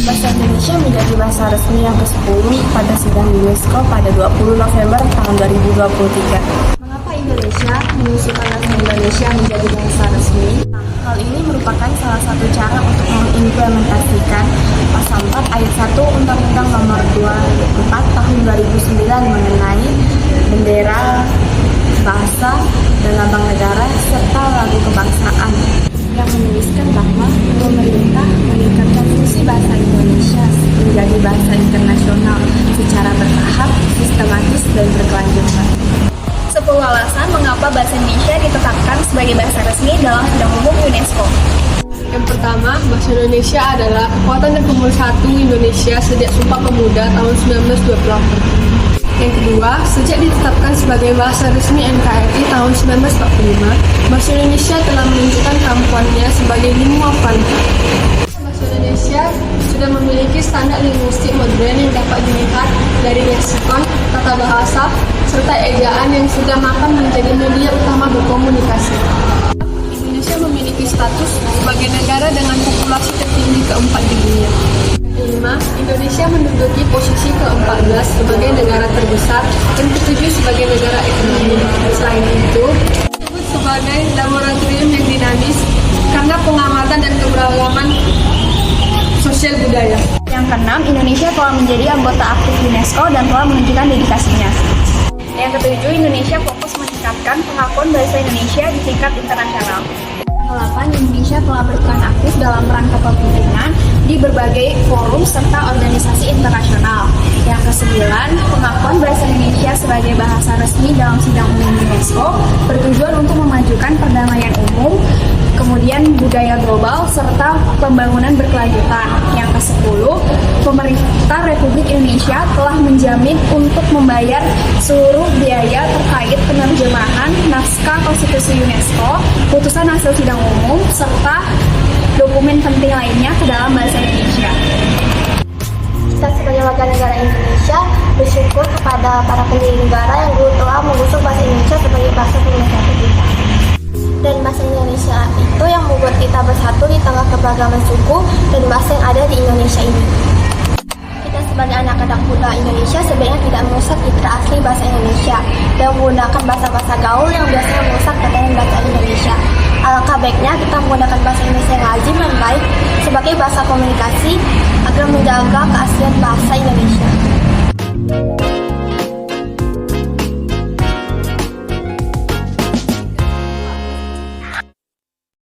Bahasa Indonesia menjadi bahasa resmi yang ke-10 pada sidang UNESCO pada 20 November tahun 2023. Mengapa Indonesia mengusulkan bahasa Indonesia menjadi bahasa resmi? Hal ini merupakan salah satu cara untuk mengimplementasikan Pasal 4 Ayat 1 Undang-Undang Nomor 24 Tahun 2009 mengenai bendera, bahasa, dan lambang negara serta lagu kebangsaan yang menuliskan bahwa pemerintah meningkatkan fungsi bahasa Indonesia menjadi bahasa internasional secara bertahap, sistematis, dan berkelanjutan. 10 alasan mengapa bahasa Indonesia ditetapkan sebagai bahasa resmi dalam Sidang Umum UNESCO. Yang pertama, bahasa Indonesia adalah kekuatan dan pemersatu Indonesia sejak Sumpah Pemuda tahun 1928. Yang kedua, sejak ditetapkan sebagai bahasa resmi NKRI tahun 1945, bahasa Indonesia telah menunjukkan kemampuannya sebagai ilmuwan. Bahasa Indonesia sudah memiliki standar linguistik modern yang dapat dilihat dari leksikon, tata bahasa, serta ejaan yang sudah mapan menjadi media utama berkomunikasi. Indonesia memiliki status sebagai negara dengan populasi tertinggi keempat di dunia. Kelima, Indonesia menduduki posisi ke-14 sebagai negara terbesar dan ke-7 sebagai negara ekonomi. Selain itu, disebut sebagai laboratorium yang dinamis karena pengamatan dan keberagaman sosial budaya. Yang keenam, Indonesia telah menjadi anggota aktif UNESCO dan telah menunjukkan dedikasinya. Yang ketujuh, Indonesia fokus meningkatkan pengakuan bahasa Indonesia di tingkat internasional. Yang ke-8, Indonesia telah berperan aktif dalam rangka kepemimpinan di berbagai forum serta organisasi internasional. Yang ke-9, pengakuan bahasa Indonesia sebagai bahasa resmi dalam Sidang Umum UNESCO bertujuan untuk memajukan perdamaian umum, kemudian budaya global, serta pembangunan berkelanjutan. Yang ke-10, pemerintah Republik Indonesia telah menjamin untuk membayar seluruh biaya terkait penerjemahan naskah konstitusi UNESCO, putusan hasil sidang umum, serta dokumen penting lainnya ke dalam bahasa Indonesia. Kita sebagai warga negara Indonesia bersyukur kepada para pendiri negara yang dulu telah mengusung bahasa Indonesia sebagai bahasa pemersatu kita. Dan bahasa Indonesia itu yang membuat kita bersatu di tengah keberagaman suku dan bahasa yang ada di Indonesia ini. Kita sebagai anak-anak muda Indonesia sebaiknya tidak merusak citra asli bahasa Indonesia dan menggunakan bahasa-bahasa gaul yang biasanya merusak tatanan bahasa Indonesia. Alangkah baiknya kita menggunakan bahasa Indonesia yang lazim dan baik sebagai bahasa komunikasi agar menjaga keaslian bahasa Indonesia.